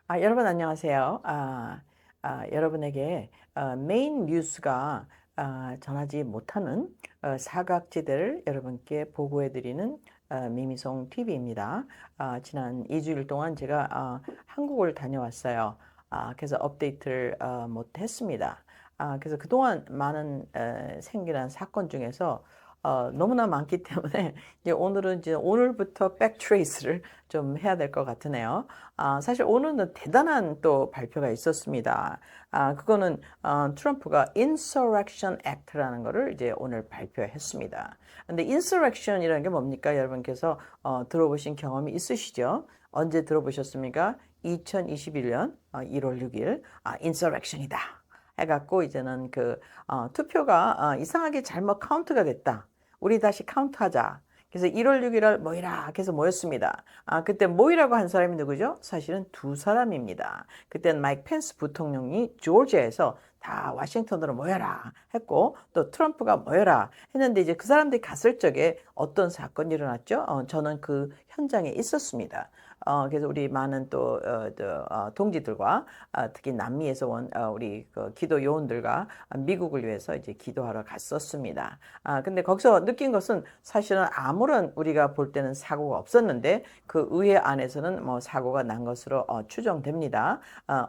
여러분 안녕하세요. 여러분에게 메인 뉴스가 전하지 못하는 사각지대를 여러분께 보고해드리는 미미송 TV입니다. 지난 2주일 동안 제가 한국을 다녀왔어요. 그래서 업데이트를 못했습니다. 그래서 그동안 많은 생겨난 사건 중에서 너무나 많기 때문에 이제 오늘은 이제 오늘부터 백트레이스를 좀 해야 될 것 같으네요. 사실 오늘은 대단한 또 발표가 있었습니다. 그거는 트럼프가 Insurrection Act라는 거를 이제 오늘 발표했습니다. 근데 Insurrection이라는 게 뭡니까? 여러분께서 들어보신 경험이 있으시죠? 언제 들어보셨습니까? 2021년 1월 6일 Insurrection이다. 해갖고 이제는 투표가 이상하게 잘못 카운트가 됐다. 우리 다시 카운트하자. 그래서 1월 6일 모이라 해서 모였습니다. 그때 모이라고 한 사람이 누구죠? 사실은 두 사람입니다. 그때는 마이크 펜스 부통령이 조지아에서 다 워싱턴으로 모여라 했고 또 트럼프가 모여라 했는데 이제 그 사람들이 갔을 적에 어떤 사건이 일어났죠? 저는 그 현장에 있었습니다. 그래서 우리 많은 동지들과 특히 남미에서 온 우리 그 기도 요원들과 미국을 위해서 이제 기도하러 갔었습니다. 근데 거기서 느낀 것은 사실은 아무런 우리가 볼 때는 사고가 없었는데 그 의회 안에서는 뭐 사고가 난 것으로 추정됩니다.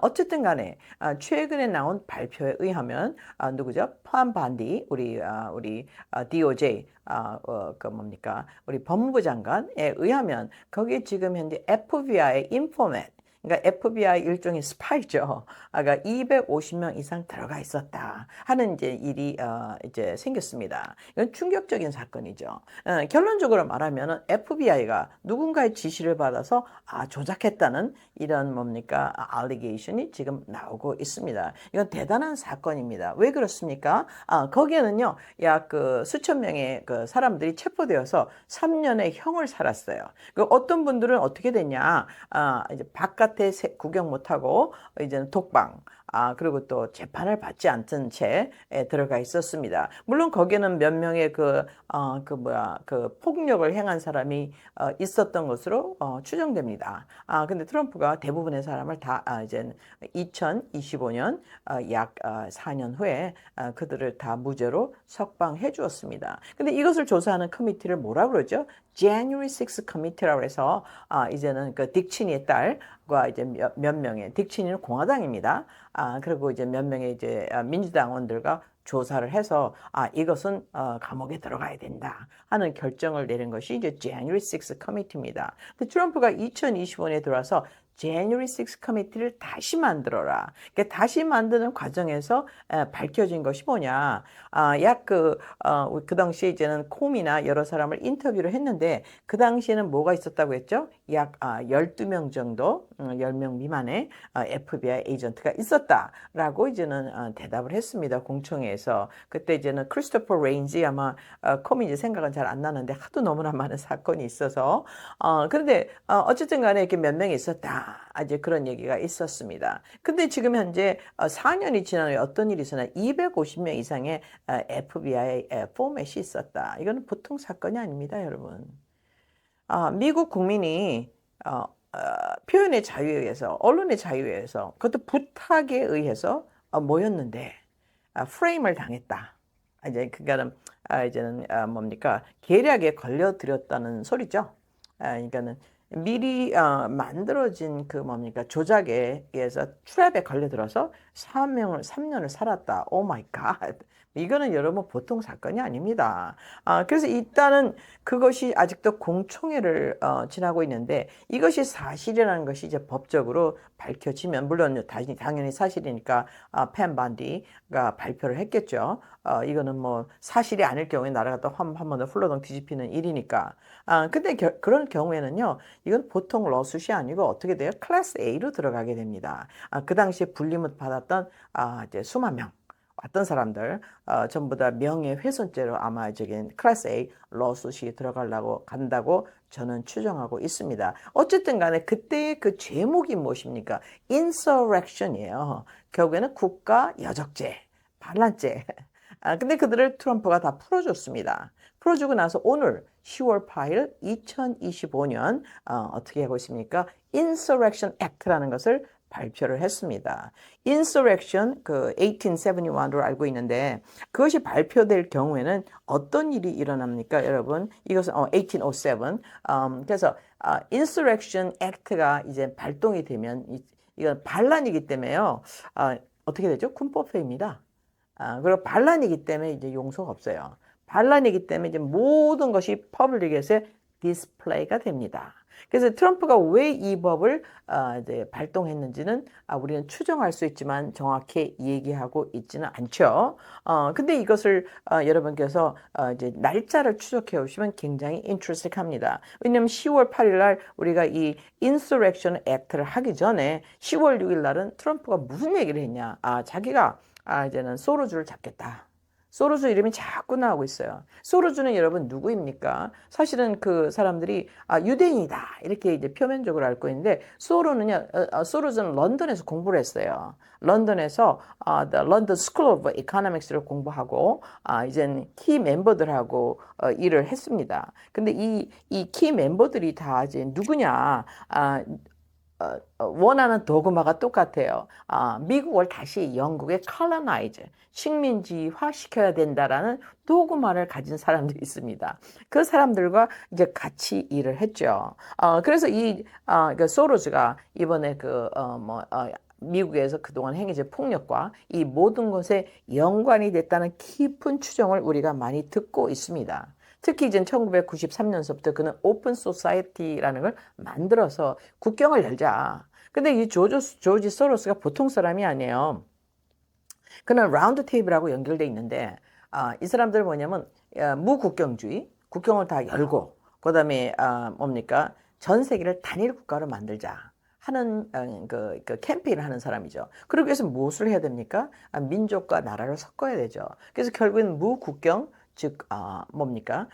어쨌든 간에 최근에 나온 발표에 의하면 누구죠? 팜 반디 우리 DOJ 우리 법무부 장관에 의하면 거기에 지금 현재 FBI 인포맷 그러니까 FBI 일종의 스파이죠. 아까 250명 이상 들어가 있었다 하는 이제 일이 이제 생겼습니다. 이건 충격적인 사건이죠. 결론적으로 말하면은 FBI가 누군가의 지시를 받아서 조작했다는 이런 뭡니까 알리게이션이 지금 나오고 있습니다. 이건 대단한 사건입니다. 왜 그렇습니까? 거기에는요, 약 수천 명의 그 사람들이 체포되어서 3년의 형을 살았어요. 어떤 분들은 어떻게 됐냐? 이제 바깥에 구경 못하고 이제는 독방. 그리고 또 재판을 받지 않던 채 들어가 있었습니다. 물론 거기에는 몇 명의 폭력을 행한 사람이 있었던 것으로 추정됩니다. 근데 트럼프가 대부분의 사람을 다 이제 2025년 약 4년 후에 그들을 다 무죄로 석방해 주었습니다. 근데 이것을 조사하는 커미티를 뭐라 그러죠? January 6 Committee라고 해서 이제는 그 딕치니의 딸과 이제 몇 명의 딕치니는 공화당입니다. 그리고 이제 몇 명의 이제 민주당원들과 조사를 해서 이것은 감옥에 들어가야 된다 하는 결정을 내린 것이 이제 January 6 Committee입니다. 근데 트럼프가 2025년에 들어와서 January 6 커미티를 다시 만들어라. 그러니까 다시 만드는 과정에서 밝혀진 것이 뭐냐. 그 당시에 이제는 콤이나 여러 사람을 인터뷰를 했는데 그 당시에는 뭐가 있었다고 했죠? 약 12명 정도, 10명 미만의 FBI 에이전트가 있었다라고 이제는 대답을 했습니다. 공청회에서. 그때 이제는 크리스토퍼 레인지 아마 콤이 이제 생각은 잘 안 나는데 하도 너무나 많은 사건이 있어서 그런데 어쨌든 간에 이렇게 몇 명이 있었다. 이제 그런 얘기가 있었습니다. 근데 지금 현재 4년이 지난 후에 어떤 일이 있었나 250명 이상의 FBI 포맷이 있었다. 이거는 보통 사건이 아닙니다, 여러분. 미국 국민이 표현의 자유에 의해서, 언론의 자유에 의해서, 그것도 부탁에 의해서 모였는데 프레임을 당했다. 이제 그거는 이제는 뭡니까 계략에 걸려들였다는 소리죠. 그러니까는 미리 만들어진 그 뭡니까 조작에 의해서 트랩에 걸려들어서 3년을 살았다. 오 마이 갓. 이거는 여러분 보통 사건이 아닙니다. 그래서 일단은 그것이 아직도 공청회를 지나고 있는데 이것이 사실이라는 것이 이제 법적으로 밝혀지면 물론 당연히 사실이니까 팬 반디가 발표를 했겠죠. 이거는 뭐 사실이 아닐 경우에 나라가 또 한 번 더 훌러덩 뒤집히는 일이니까. 근데 그런 경우에는요, 이건 보통 러스시 아니고 어떻게 돼요? 클래스 A로 들어가게 됩니다. 그 당시에 불림을 받았던 이제 수만 명. 어떤 사람들 전부 다 명예훼손죄로 아마 저기 클래스 A 러스시 들어가려고 간다고 저는 추정하고 있습니다. 어쨌든 간에 그때의 그 제목이 무엇입니까? Insurrection이에요. 결국에는 국가 여적죄, 반란죄. 근데 그들을 트럼프가 다 풀어줬습니다. 풀어주고 나서 오늘 10월 8일 2025년 어떻게 하고 있습니까? Insurrection Act라는 것을 발표를 했습니다. Insurrection 그 1871으로 알고 있는데 그것이 발표될 경우에는 어떤 일이 일어납니까, 여러분? 이것은 1807. 그래서 Insurrection Act가 이제 발동이 되면 이건 반란이기 때문에요. 어떻게 되죠? 군법회의입니다. 그리고 반란이기 때문에 이제 용서가 없어요. 반란이기 때문에 이제 모든 것이 퍼블릭에서 디스플레이가 됩니다. 그래서 트럼프가 왜 이 법을 이제 발동했는지는 우리는 추정할 수 있지만 정확히 얘기하고 있지는 않죠. 근데 이것을 여러분께서 이제 날짜를 추적해 오시면 굉장히 인트레스팅합니다. 왜냐하면 10월 8일 날 우리가 이 Insurrection Act를 하기 전에 10월 6일 날은 트럼프가 무슨 얘기를 했냐? 자기가 이제는 소로주를 잡겠다. 소로주 이름이 자꾸 나오고 있어요. 소로주는 여러분 누구입니까? 사실은 그 사람들이 유대인이다 이렇게 이제 표면적으로 알고 있는데 소로는요, 소로주는 런던에서 공부를 했어요. 런던에서 The London School of Economics를 공부하고 이젠 키 멤버들하고 일을 했습니다. 근데 이 키 멤버들이 다 이제 누구냐? 원하는 도구마가 똑같아요. 미국을 다시 영국의 colonize, 식민지화 시켜야 된다라는 도구마를 가진 사람들이 있습니다. 그 사람들과 이제 같이 일을 했죠. 그래서 그 소로즈가 이번에 미국에서 그동안 행해진 폭력과 이 모든 것에 연관이 됐다는 깊은 추정을 우리가 많이 듣고 있습니다. 특히 이제 1993년서부터 그는 오픈 소사이어티라는 걸 만들어서 국경을 열자. 근데 이 조지 소로스가 보통 사람이 아니에요. 그는 라운드 테이블하고 연결돼 있는데 이 사람들은 뭐냐면 무국경주의, 국경을 다 열고 그다음에 뭡니까? 전 세계를 단일 국가로 만들자. 하는 그 캠페인을 하는 사람이죠. 그러기 위해서 무엇을 해야 됩니까? 민족과 나라를 섞어야 되죠. 그래서 결국엔 무국경 즉 뭡니까?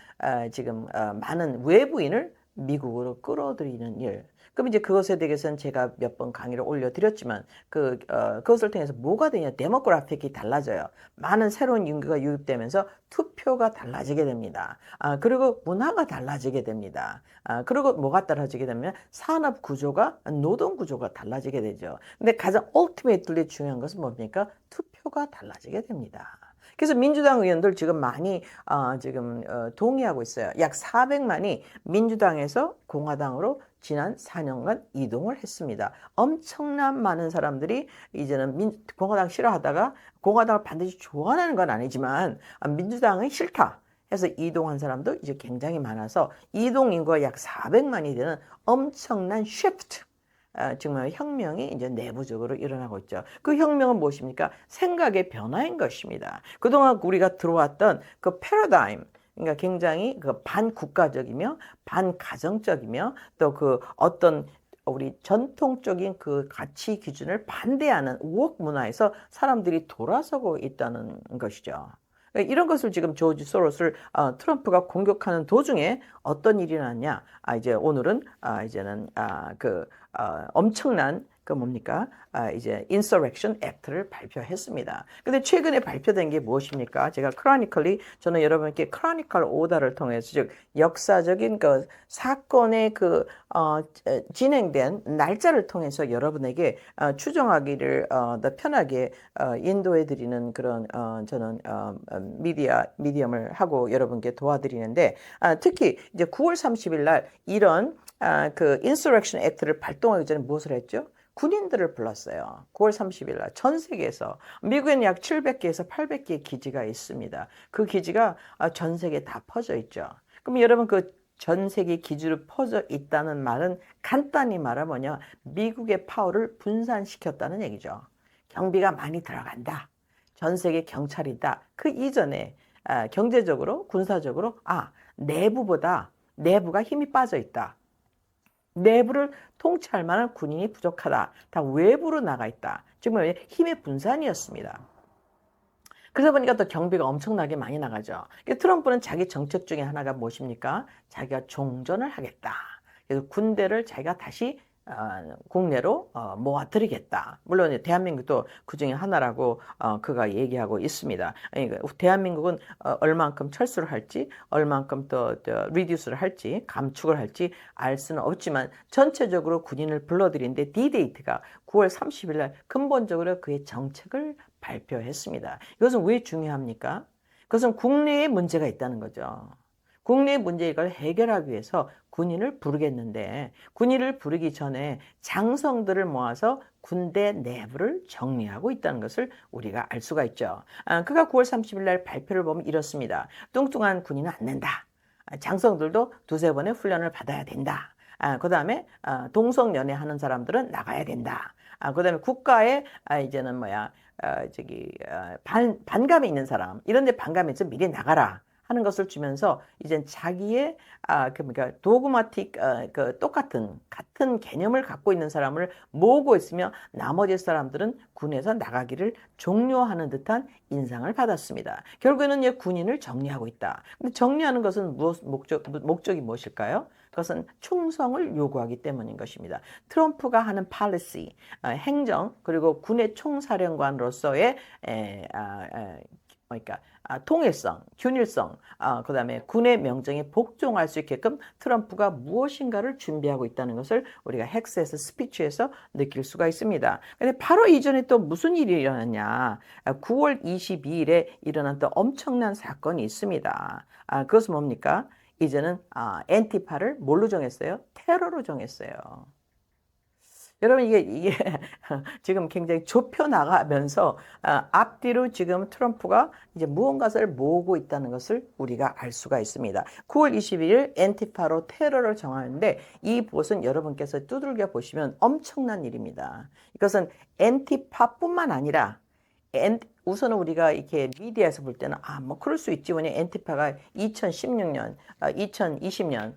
지금 많은 외부인을 미국으로 끌어들이는 일. 그럼 이제 그것에 대해서는 제가 몇 번 강의를 올려드렸지만 그것을 통해서 뭐가 되냐? 데모그래픽이 달라져요. 많은 새로운 인구가 유입되면서 투표가 달라지게 됩니다. 그리고 문화가 달라지게 됩니다. 그리고 뭐가 달라지게 되면 산업 구조가 노동 구조가 달라지게 되죠. 근데 가장 ultimately 중요한 것은 뭡니까? 투표가 달라지게 됩니다. 그래서 민주당 의원들 지금 많이 지금 동의하고 있어요. 약 400만이 민주당에서 공화당으로 지난 4년간 이동을 했습니다. 엄청난 많은 사람들이 이제는 공화당 싫어하다가 공화당을 반드시 좋아하는 건 아니지만 민주당은 싫다 해서 이동한 사람도 이제 굉장히 많아서 이동 인구가 약 400만이 되는 엄청난 shift. 정말 혁명이 이제 내부적으로 일어나고 있죠. 그 혁명은 무엇입니까? 생각의 변화인 것입니다. 그동안 우리가 들어왔던 그 패러다임, 그러니까 굉장히 그 반국가적이며 반가정적이며 또 그 어떤 우리 전통적인 그 가치 기준을 반대하는 우억 문화에서 사람들이 돌아서고 있다는 것이죠. 이런 것을 지금 조지 소로스를 트럼프가 공격하는 도중에 어떤 일이 났냐? 이제 오늘은 이제는 엄청난 그 뭡니까? 이제 Insurrection Act를 발표했습니다. 근데 최근에 발표된 게 무엇입니까? 제가 저는 여러분께 크로니컬 오더를 통해서 즉 역사적인 그 사건의 진행된 날짜를 통해서 여러분에게 추정하기를 더 편하게 인도해 드리는 그런 저는 미디엄을 하고 여러분께 도와드리는데 특히 이제 9월 30일 날 이런 그 Insurrection Act를 발동하기 전에 무엇을 했죠? 군인들을 불렀어요. 9월 30일 날 전 세계에서 미국에는 약 700개에서 800개의 기지가 있습니다. 그 기지가 전 세계에 다 퍼져 있죠. 그럼 여러분 그 전 세계 기지로 퍼져 있다는 말은 간단히 말하면 뭐냐? 미국의 파워를 분산시켰다는 얘기죠. 경비가 많이 들어간다. 전 세계 경찰이다. 그 이전에 경제적으로 군사적으로 내부가 힘이 빠져 있다. 내부를 통치할 만한 군인이 부족하다. 다 외부로 나가 있다. 정말 힘의 분산이었습니다. 그러다 보니까 또 경비가 엄청나게 많이 나가죠. 트럼프는 자기 정책 중에 하나가 무엇입니까? 자기가 종전을 하겠다. 그래서 군대를 자기가 다시 국내로 모아드리겠다. 물론 대한민국도 그 중에 하나라고 그가 얘기하고 있습니다. 그러니까 대한민국은 얼만큼 철수를 할지, 얼만큼 또 리듀스를 할지, 감축을 할지 알 수는 없지만 전체적으로 군인을 불러들이는데 D-데이트가 9월 30일 날 근본적으로 그의 정책을 발표했습니다. 이것은 왜 중요합니까? 그것은 국내에 문제가 있다는 거죠. 국내 문제 이걸 해결하기 위해서 군인을 부르겠는데 군인을 부르기 전에 장성들을 모아서 군대 내부를 정리하고 있다는 것을 우리가 알 수가 있죠. 그가 9월 30일 날 발표를 보면 이렇습니다. 뚱뚱한 군인은 안 된다. 장성들도 두세 번의 훈련을 받아야 된다. 그 다음에 동성연애 하는 사람들은 나가야 된다. 그 다음에 국가에 이제는 반감이 있는 사람 이런 데 반감이 있으면 미리 나가라. 하는 것을 주면서 이제 자기의 그러니까 도그마틱 같은 개념을 갖고 있는 사람을 모으고 있으며 나머지 사람들은 군에서 나가기를 종료하는 듯한 인상을 받았습니다. 결국에는 군인을 정리하고 있다. 근데 정리하는 것은 목적이 무엇일까요? 그것은 충성을 요구하기 때문인 것입니다. 트럼프가 하는 policy, 행정 그리고 군의 총사령관으로서의 그러니까 통일성, 균일성, 그 다음에 군의 명령에 복종할 수 있게끔 트럼프가 무엇인가를 준비하고 있다는 것을 우리가 헥스에서 스피치에서 느낄 수가 있습니다. 근데 바로 이전에 또 무슨 일이 일어났냐? 9월 22일에 일어난 또 엄청난 사건이 있습니다. 그것은 뭡니까? 이제는 엔티파를 뭘로 정했어요? 테러로 정했어요. 여러분 이게 지금 굉장히 좁혀 나가면서 앞뒤로 지금 트럼프가 이제 무언가를 모으고 있다는 것을 우리가 알 수가 있습니다. 9월 22일 엔티파로 테러를 정하는데 이 것은 여러분께서 두들겨 보시면 엄청난 일입니다. 이것은 엔티파뿐만 아니라 우선은 우리가 이렇게 미디어에서 볼 때는 뭐 그럴 수 있지. 왜냐 엔티파가 2016년, 2020년,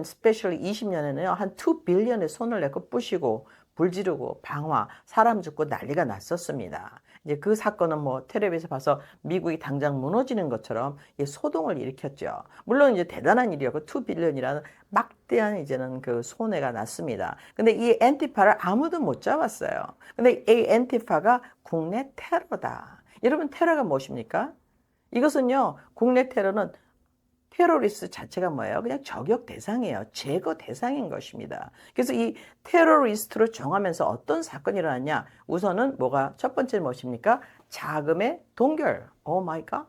스페셜리 20년에는 한 2 빌리언의 손을 내고 부시고 불 지르고 방화, 사람 죽고 난리가 났었습니다. 이제 그 사건은 뭐 텔레비에서 봐서 미국이 당장 무너지는 것처럼 소동을 일으켰죠. 물론 이제 대단한 일이었고 2 빌리언이라는 막대한 이제는 그 손해가 났습니다. 근데 이 엔티파를 아무도 못 잡았어요. 근데 이 엔티파가 국내 테러다. 여러분 테러가 무엇입니까? 이것은요, 국내 테러는 테러리스트 자체가 뭐예요? 그냥 저격 대상이에요. 제거 대상인 것입니다. 그래서 이 테러리스트로 정하면서 어떤 사건이 일어났냐? 우선은 첫 번째 무엇입니까? 자금의 동결. 오 마이 갓.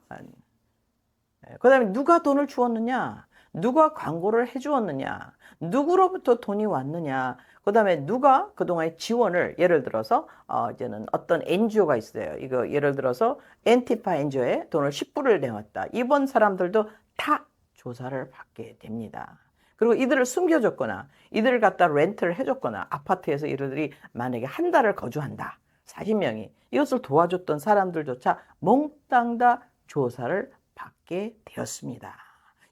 그 다음에 누가 돈을 주었느냐? 누가 광고를 해주었느냐? 누구로부터 돈이 왔느냐? 그 다음에 누가 그동안의 지원을 예를 들어서 이제는 어떤 NGO가 있어요. 이거 예를 들어서 엔티파 NGO에 돈을 10불을 내왔다. 이번 사람들도 다 조사를 받게 됩니다. 그리고 이들을 숨겨줬거나 이들을 갖다 렌트를 해줬거나 아파트에서 이들이 만약에 한 달을 거주한다. 40명이 이것을 도와줬던 사람들조차 몽땅 다 조사를 받게 되었습니다.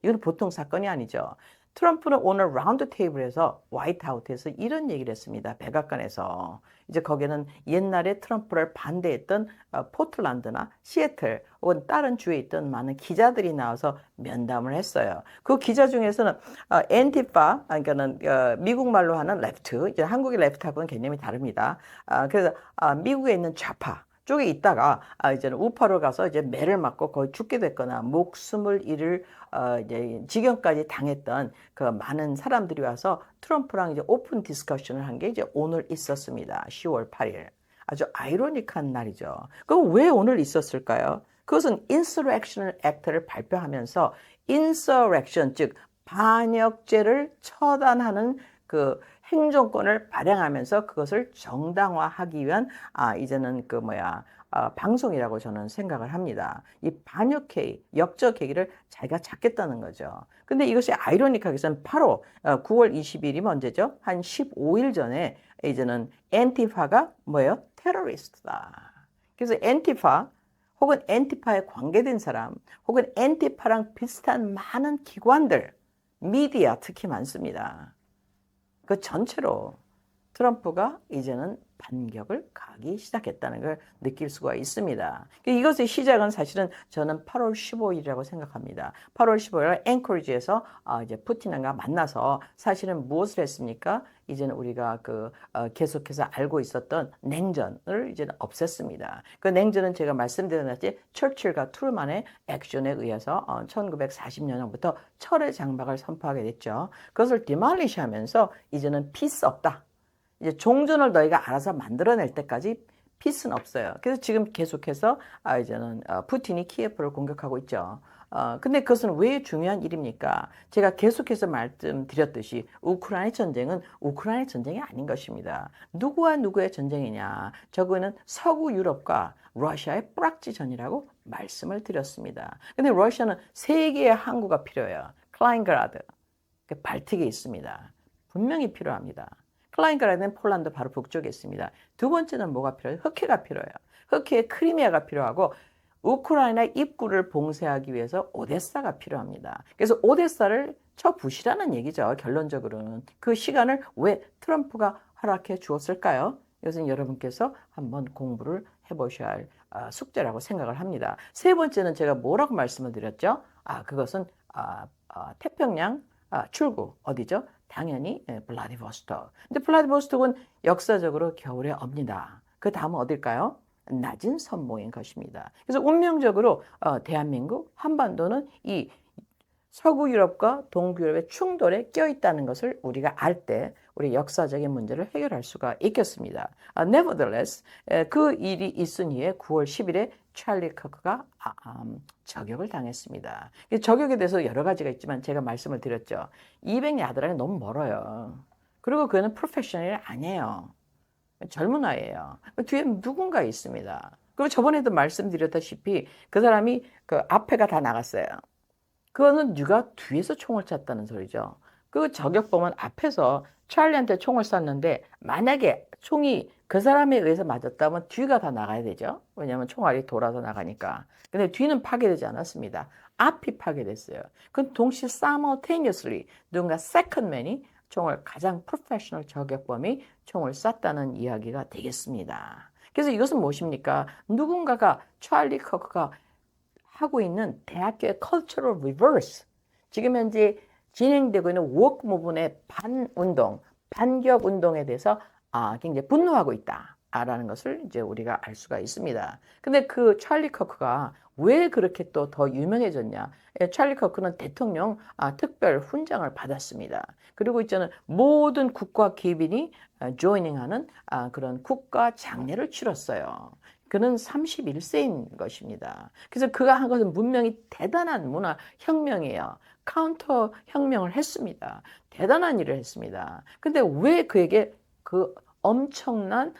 이건 보통 사건이 아니죠. 트럼프는 오늘 라운드 테이블에서 화이트하우스에서 이런 얘기를 했습니다. 백악관에서. 이제 거기는 옛날에 트럼프를 반대했던 포틀랜드나 시애틀 혹은 다른 주에 있던 많은 기자들이 나와서 면담을 했어요. 그 기자 중에서는 엔티파, 그러니까는 미국 말로 하는 레프트, 이제 한국의 레프트하고는 개념이 다릅니다. 그래서 미국에 있는 좌파 쪽에 있다가 이제는 우파로 가서 이제 매를 맞고 거의 죽게 됐거나 목숨을 잃을 이제 지경까지 당했던 그 많은 사람들이 와서 트럼프랑 이제 오픈 디스커션을 한 게 이제 오늘 있었습니다. 10월 8일. 아주 아이러니한 날이죠. 그럼 왜 오늘 있었을까요? 그것은 Insurrection Act를 발표하면서 Insurrection, 즉 반역죄를 처단하는 그 행정권을 발행하면서 그것을 정당화하기 위한 이제는 방송이라고 저는 생각을 합니다. 이 반역회의, 역적회의를 자기가 잡겠다는 거죠. 근데 이것이 아이러니하게는 바로 9월 20일이면 언제죠? 한 15일 전에 이제는 엔티파가 뭐예요? 테러리스트다. 그래서 엔티파 혹은 엔티파에 관계된 사람 혹은 엔티파랑 비슷한 많은 기관들, 미디어 특히 많습니다. 그 전체로 트럼프가 이제는 반격을 가기 시작했다는 걸 느낄 수가 있습니다. 이것의 시작은 사실은 저는 8월 15일이라고 생각합니다. 8월 15일 앵커리지에서 이제 푸틴과 만나서 사실은 무엇을 했습니까? 이제는 우리가 계속해서 알고 있었던 냉전을 이제는 없앴습니다. 그 냉전은 제가 말씀드렸듯이 처칠과 트루만의 액션에 의해서 1940년부터 철의 장막을 선포하게 됐죠. 그것을 디말리시하면서 이제는 피스 없다. 이제 종전을 너희가 알아서 만들어낼 때까지 피스는 없어요. 그래서 지금 계속해서 이제는 푸틴이 키예프를 공격하고 있죠. 근데 그것은 왜 중요한 일입니까? 제가 계속해서 말씀드렸듯이 우크라이나 전쟁은 우크라이나 전쟁이 아닌 것입니다. 누구와 누구의 전쟁이냐? 저거는 서구 유럽과 러시아의 뿌락지전이라고 말씀을 드렸습니다. 근데 러시아는 세 개의 항구가 필요해요. 클라인그라드, 발틱에 있습니다. 분명히 필요합니다. 클라인그라드는 폴란드 바로 북쪽에 있습니다. 두 번째는 뭐가 필요해요? 흑해가 필요해요. 흑해의 크리미아가 필요하고 우크라이나 입구를 봉쇄하기 위해서 오데사가 필요합니다. 그래서 오데사를 쳐부시라는 얘기죠. 결론적으로는. 그 시간을 왜 트럼프가 허락해 주었을까요? 이것은 여러분께서 한번 공부를 해보셔야 할 숙제라고 생각을 합니다. 세 번째는 제가 뭐라고 말씀을 드렸죠? 그것은 태평양 출구 어디죠? 당연히 블라디보스토크. 근데 블라디보스토크는 역사적으로 겨울에 옵니다. 그 다음은 어딜까요? 낮은 선모인 것입니다. 그래서 운명적으로 대한민국 한반도는 이 서구 유럽과 동구 유럽의 충돌에 껴있다는 것을 우리가 알 때 우리 역사적인 문제를 해결할 수가 있겠습니다. Nevertheless, 그 일이 있은 이후에 9월 10일에 찰리 커크가 저격을 당했습니다. 저격에 대해서 여러 가지가 있지만 제가 말씀을 드렸죠. 200야드라는 너무 멀어요. 그리고 그는 프로페셔널이 아니에요. 젊은 아이예요. 뒤에 누군가 있습니다. 그리고 저번에도 말씀드렸다시피 그 사람이 그 앞에가 다 나갔어요. 그거는 누가 뒤에서 총을 쐈다는 소리죠. 그 저격범은 앞에서 찰리한테 총을 쐈는데 만약에 총이 그 사람에 의해서 맞았다면 뒤가 다 나가야 되죠. 왜냐하면 총알이 돌아서 나가니까. 근데 뒤는 파괴되지 않았습니다. 앞이 파괴됐어요. 그건 동시에 simultaneously 누군가 세컨맨이 총을 가장 프로페셔널 저격범이 총을 쐈다는 이야기가 되겠습니다. 그래서 이것은 무엇입니까? 누군가가 찰리 커크가 하고 있는 대학교의 cultural reverse, 지금 현재 진행되고 있는 woke movement의 반운동, 반격 운동에 대해서 굉장히 분노하고 있다라는 것을 이제 우리가 알 수가 있습니다. 근데 그 찰리 커크가 왜 그렇게 또 더 유명해졌냐? 찰리 커크는 대통령 특별 훈장을 받았습니다. 그리고 있잖아요. 모든 국가 기빈이 조이닝하는 그런 국가 장례를 치렀어요. 그는 31세인 것입니다. 그래서 그가 한 것은 분명히 대단한 문화 혁명이에요. 카운터 혁명을 했습니다. 대단한 일을 했습니다. 근데 왜 그에게 그 엄청난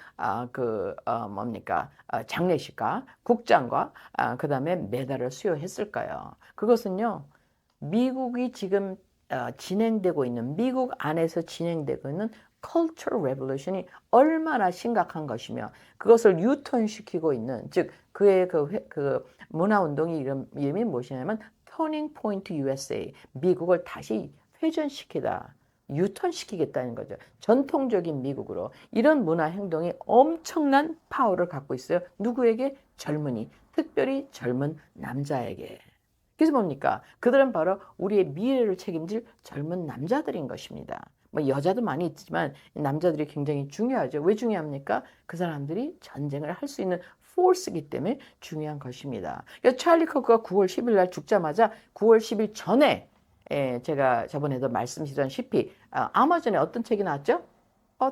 장례식과 국장과 그 다음에 메달을 수여했을까요? 그것은요, 미국이 지금 진행되고 있는, 미국 안에서 진행되고 있는 cultural revolution이 얼마나 심각한 것이며 그것을 유턴시키고 있는, 즉 그의 그 문화운동의 이름이 무엇이냐면 Turning Point USA, 미국을 다시 회전시키다, 유턴시키겠다는 거죠. 전통적인 미국으로. 이런 문화 행동이 엄청난 파워를 갖고 있어요. 누구에게? 젊은이, 특별히 젊은 남자에게. 그래서 뭡니까? 그들은 바로 우리의 미래를 책임질 젊은 남자들인 것입니다. 뭐 여자도 많이 있지만 남자들이 굉장히 중요하죠. 왜 중요합니까? 그 사람들이 전쟁을 할 수 있는 포스이기 때문에 중요한 것입니다. 그래서 찰리 커크가 9월 10일 날 죽자마자 9월 10일 전에 제가 저번에도 말씀드렸다시피 아마존에 어떤 책이 나왔죠?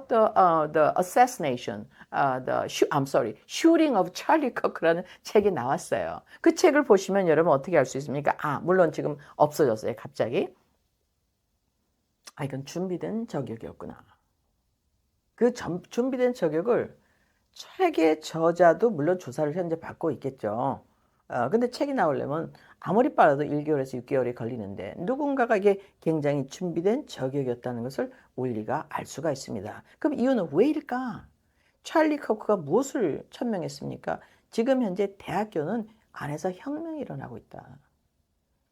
The Assassination, Shooting of Charlie Kirk라는 책이 나왔어요. 그 책을 보시면 여러분 어떻게 알 수 있습니까? 물론 지금 없어졌어요, 갑자기. 이건 준비된 저격이었구나. 그 준비된 저격을 책의 저자도 물론 조사를 현재 받고 있겠죠. 근데 책이 나오려면 아무리 빨라도 1개월에서 6개월이 걸리는데 누군가가 이게 굉장히 준비된 저격이었다는 것을 우리가 알 수가 있습니다. 그럼 이유는 왜일까? 찰리 커크가 무엇을 천명했습니까? 지금 현재 대학교는 안에서 혁명이 일어나고 있다.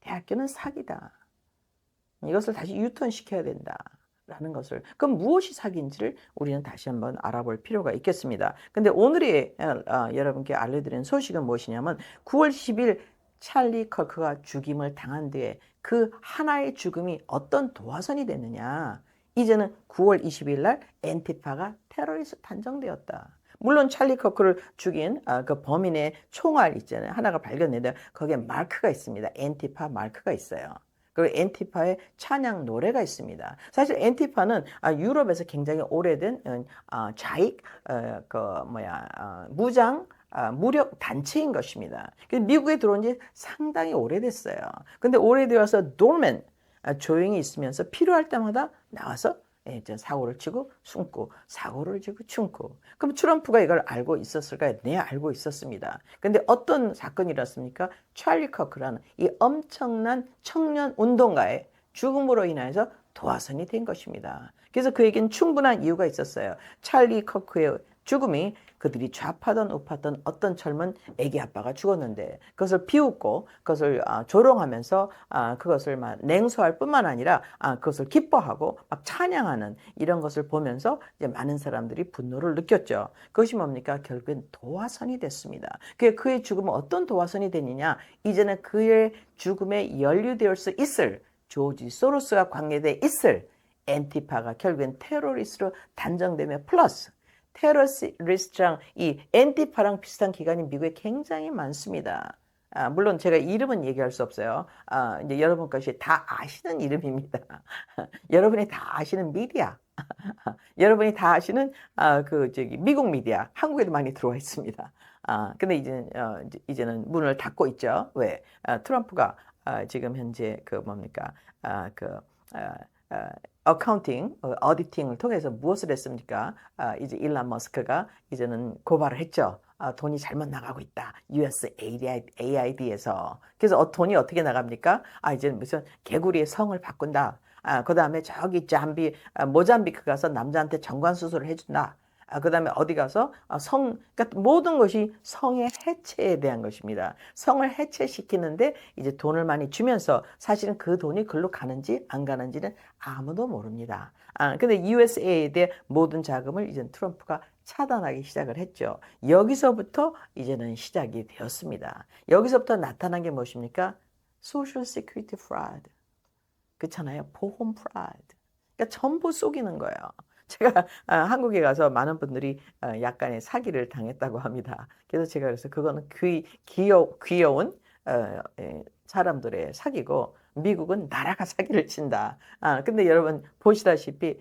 대학교는 사기다. 이것을 다시 유턴시켜야 된다. 라는 것을, 그럼 무엇이 사기인지를 우리는 다시 한번 알아볼 필요가 있겠습니다. 근데 오늘의 여러분께 알려드리는 소식은 무엇이냐면 9월 10일 찰리 커크가 죽임을 당한 뒤에 그 하나의 죽음이 어떤 도화선이 됐느냐. 이제는 9월 20일 날 엔티파가 테러리스트 단정되었다. 물론 찰리 커크를 죽인 그 범인의 총알 있잖아요. 하나가 발견됐는데 거기에 마크가 있습니다. 엔티파 마크가 있어요. 그리고 엔티파의 찬양 노래가 있습니다. 사실 엔티파는 유럽에서 굉장히 오래된 좌익 무장 무력 단체인 것입니다. 미국에 들어온 지 상당히 오래됐어요. 근데 오래되어서 dormant, 조용히 있으면서 필요할 때마다 나와서 사고를 치고 숨고 사고를 치고 숨고. 그럼 트럼프가 이걸 알고 있었을까요? 네, 알고 있었습니다. 근데 어떤 사건이 일어났습니까? 찰리 커크라는 이 엄청난 청년 운동가의 죽음으로 인해서 도화선이 된 것입니다. 그래서 그에겐 충분한 이유가 있었어요. 찰리 커크의 죽음이 그들이 좌파든 우파든 어떤 젊은 애기 아빠가 죽었는데 그것을 비웃고 그것을 조롱하면서 그것을 막 냉소할 뿐만 아니라 그것을 기뻐하고 막 찬양하는 이런 것을 보면서 이제 많은 사람들이 분노를 느꼈죠. 그것이 뭡니까? 결국엔 도화선이 됐습니다. 그의 죽음은 어떤 도화선이 되느냐? 이제는 그의 죽음에 연루되어 수 있을 조지 소로스와 관계돼 있을 엔티파가 결국엔 테러리스트로 단정되며 플러스 테러리스트랑 이 엔티파랑 비슷한 기관이 미국에 굉장히 많습니다. 물론 제가 이름은 얘기할 수 없어요. 이제 여러분 것이 다 아시는 이름입니다. 여러분이 다 아시는 미디어. 여러분이 다 아시는 미국 미디어. 한국에도 많이 들어와 있습니다. 근데 이제는 문을 닫고 있죠. 왜? 트럼프가 지금 현재 어카운팅, 어디팅을 통해서 무엇을 했습니까? 이제 일론 머스크가 이제는 고발을 했죠. 돈이 잘못 나가고 있다. USAID에서. 그래서 돈이 어떻게 나갑니까? 이제 무슨 개구리의 성을 바꾼다. 그 다음에 저기 모잠비크 가서 남자한테 정관 수술을 해준다. 그 다음에 어디 가서 그러니까 모든 것이 성의 해체에 대한 것입니다. 성을 해체시키는데 이제 돈을 많이 주면서 사실은 그 돈이 글로 가는지 안 가는지는 아무도 모릅니다. 근데 USAID의 모든 자금을 이제 트럼프가 차단하기 시작을 했죠. 여기서부터 이제는 시작이 되었습니다. 여기서부터 나타난 게 무엇입니까? Social Security Fraud. 그렇잖아요. 보험 프라드. 그러니까 전부 속이는 거예요. 제가 한국에 가서 많은 분들이 약간의 사기를 당했다고 합니다. 그래서 그거는 귀여운 사람들의 사기고 미국은 나라가 사기를 친다. 근데 여러분 보시다시피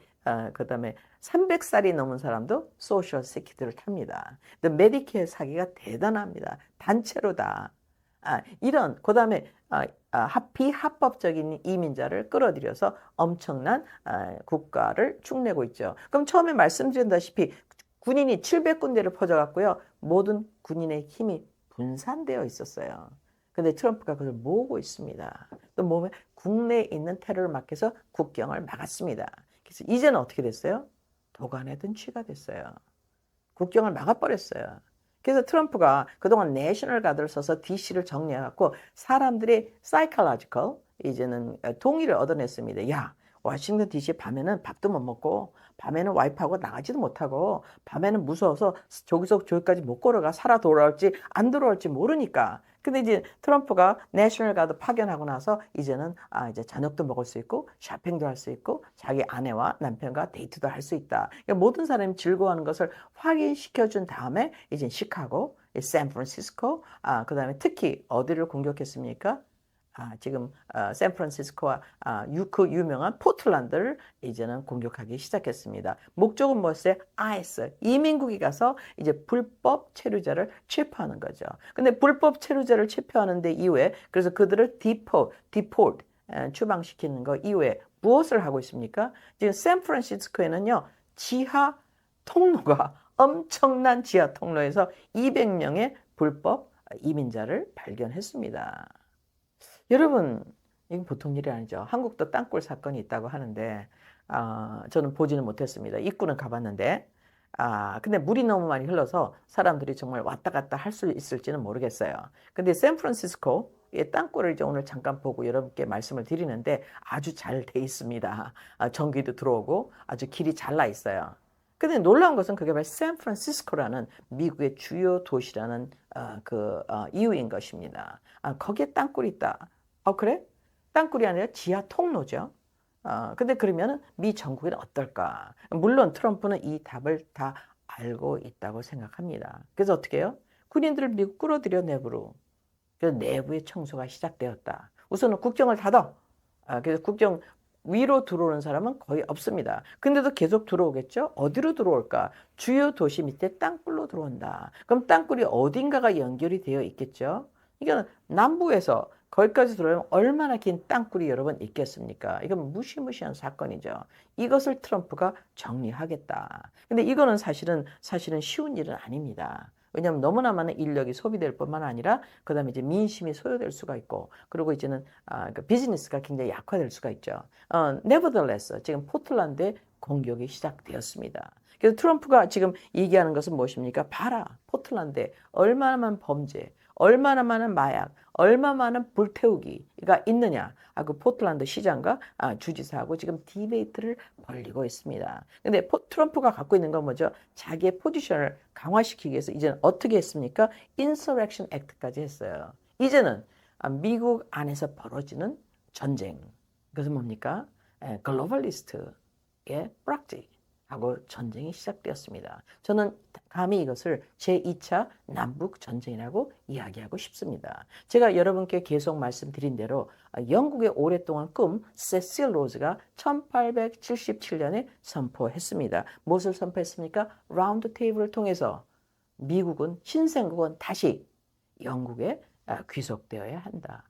그다음에 300살이 넘은 사람도 소셜 세큐리티를 탑니다. 근데 메디케어 사기가 대단합니다. 단체로다. 그다음에 비합법적인 이민자를 끌어들여서 엄청난 국가를 축내고 있죠. 그럼 처음에 말씀드렸다시피 군인이 700군데를 퍼져갔고요. 모든 군인의 힘이 분산되어 있었어요. 근데 트럼프가 그걸 모으고 있습니다. 또 몸에 국내에 있는 테러를 막해서 국경을 막았습니다. 그래서 이제는 어떻게 됐어요? 도관에 든 쥐가 됐어요. 국경을 막아버렸어요. 그래서 트럼프가 그동안 내셔널 가드를 써서 DC를 정리해갖고 사람들의 psychological 이제는 동의를 얻어냈습니다. 야, 워싱턴 DC 밤에는 밥도 못 먹고 밤에는 와이프하고 나가지도 못하고 밤에는 무서워서 저기서 저기까지 못 걸어가 살아 돌아올지 안 돌아올지 모르니까. 근데 이제 트럼프가 내셔널 가드 파견하고 나서 이제는 이제 저녁도 먹을 수 있고 쇼핑도 할 수 있고 자기 아내와 남편과 데이트도 할 수 있다. 그러니까 모든 사람이 즐거워하는 것을 확인시켜 준 다음에 이제 시카고, 샌프란시스코, 그다음에 특히 어디를 공격했습니까? 지금 샌프란시스코와 그 유명한 포틀랜드를 이제는 공격하기 시작했습니다. 목적은 무엇이에요? IS, 이민국이 가서 이제 불법 체류자를 체포하는 거죠. 근데 불법 체류자를 체포하는 데 이후에 그래서 그들을 디폴트, 추방시키는 거 이후에 무엇을 하고 있습니까? 지금 샌프란시스코에는요, 지하 통로가 엄청난 지하 통로에서 200명의 불법 이민자를 발견했습니다. 여러분, 이건 보통 일이 아니죠. 한국도 땅굴 사건이 있다고 하는데, 저는 보지는 못했습니다. 입구는 가봤는데, 근데 물이 너무 많이 흘러서 사람들이 정말 왔다 갔다 할 수 있을지는 모르겠어요. 근데 샌프란시스코, 땅굴을 이제 오늘 잠깐 보고 여러분께 말씀을 드리는데 아주 잘 돼 있습니다. 전기도 들어오고 아주 길이 잘 나 있어요. 근데 놀라운 것은 그게 바로 샌프란시스코라는 미국의 주요 도시라는 이유인 것입니다. 거기에 땅굴이 있다. 그래? 땅굴이 아니라 지하 통로죠. 근데 그러면은 미 전국에는 어떨까? 물론 트럼프는 이 답을 다 알고 있다고 생각합니다. 그래서 어떻게 해요? 군인들을 미국 끌어들여 내부로. 그래서 내부의 청소가 시작되었다. 우선은 국경을 닫아. 그래서 국경 위로 들어오는 사람은 거의 없습니다. 근데도 계속 들어오겠죠? 어디로 들어올까? 주요 도시 밑에 땅굴로 들어온다. 그럼 땅굴이 어딘가가 연결이 되어 있겠죠? 이건 남부에서 거기까지 들어오면 얼마나 긴 땅굴이 여러분 있겠습니까? 이건 무시무시한 사건이죠. 이것을 트럼프가 정리하겠다. 근데 이거는 사실은 쉬운 일은 아닙니다. 왜냐하면 너무나 많은 인력이 소비될 뿐만 아니라 그다음에 이제 민심이 소요될 수가 있고 그리고 이제는 비즈니스가 굉장히 약화될 수가 있죠. nevertheless 지금 포틀랜드에 공격이 시작되었습니다. 그래서 트럼프가 지금 얘기하는 것은 무엇입니까? 봐라, 포틀랜드에 얼마나 많은 범죄, 얼마나 많은 마약, 얼마나 많은 불태우기가 있느냐. 그 포틀랜드 시장과 주지사하고 지금 디베이트를 벌이고 있습니다. 근데 트럼프가 갖고 있는 건 뭐죠? 자기의 포지션을 강화시키기 위해서 이제는 어떻게 했습니까? Insurrection Act까지 했어요. 이제는 미국 안에서 벌어지는 전쟁. 그것은 뭡니까? 글로벌리스트의 프락틱하고 전쟁이 시작되었습니다. 저는 감히 이것을 제2차 남북 전쟁이라고 이야기하고 싶습니다. 제가 여러분께 계속 말씀드린 대로 영국의 오랫동안 꿈 세실 로즈가 1877년에 선포했습니다. 무엇을 선포했습니까? 라운드 테이블을 통해서 미국은 신생국은 다시 영국에 귀속되어야 한다.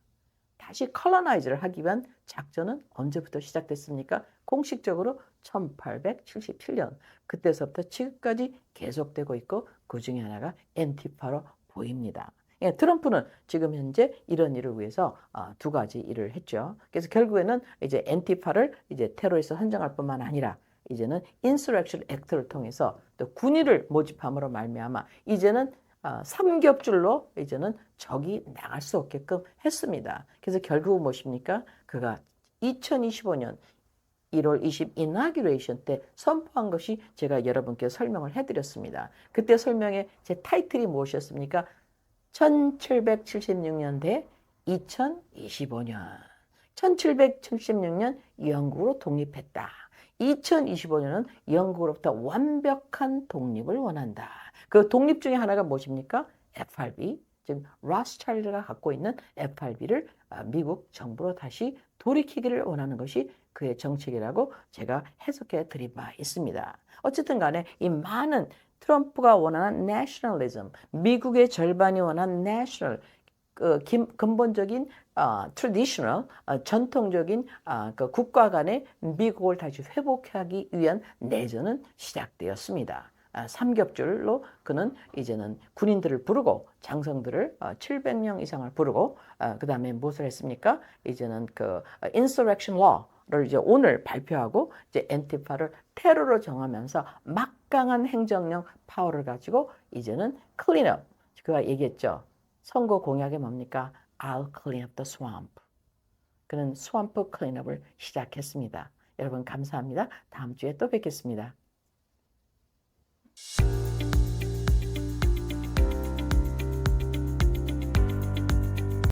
다시 컬러나이즈를 하기 위한 작전은 언제부터 시작됐습니까? 공식적으로 1877년. 그때서부터 지금까지 계속되고 있고 그 중에 하나가 엔티파로 보입니다. 트럼프는 지금 현재 이런 일을 위해서 두 가지 일을 했죠. 그래서 결국에는 이제 엔티파를 이제 테러리스트 선정할 뿐만 아니라 이제는 인서렉션 액트를 통해서 또 군인을 모집함으로 말미암아 이제는 삼겹줄로 이제는 적이 나갈 수 없게끔 했습니다. 그래서 결국은 무엇입니까? 그가 2025년 1월 20 이나규레이션 때 선포한 것이 제가 여러분께 설명을 해드렸습니다. 그때 설명의 제 타이틀이 무엇이었습니까? 1776년 대 2025년. 1776년 영국으로 독립했다. 2025년은 영국으로부터 완벽한 독립을 원한다. 그 독립 중에 하나가 무엇입니까? FRB, 즉 로스차일드가 갖고 있는 FRB를 미국 정부로 다시 돌이키기를 원하는 것이 그의 정책이라고 제가 해석해 드린 바 있습니다. 어쨌든 간에 이 많은 트럼프가 원하는 내셔널리즘, 미국의 절반이 원하는 내셔널, 근본적인 traditional, 전통적인 그 국가 간의 미국을 다시 회복하기 위한 내전은 시작되었습니다. 삼겹줄로 그는 이제는 군인들을 부르고 장성들을 700명 이상을 부르고 그 다음에 무엇을 했습니까? 이제는 그 insurrection law를 이제 오늘 발표하고 이제 엔티파를 테러로 정하면서 막강한 행정령 파워를 가지고 이제는 clean up. 그가 얘기했죠. 선거 공약이 뭡니까? I'll clean up the swamp. 그는 스왑프 클린업을 시작했습니다. 여러분 감사합니다. 다음 주에 또 뵙겠습니다.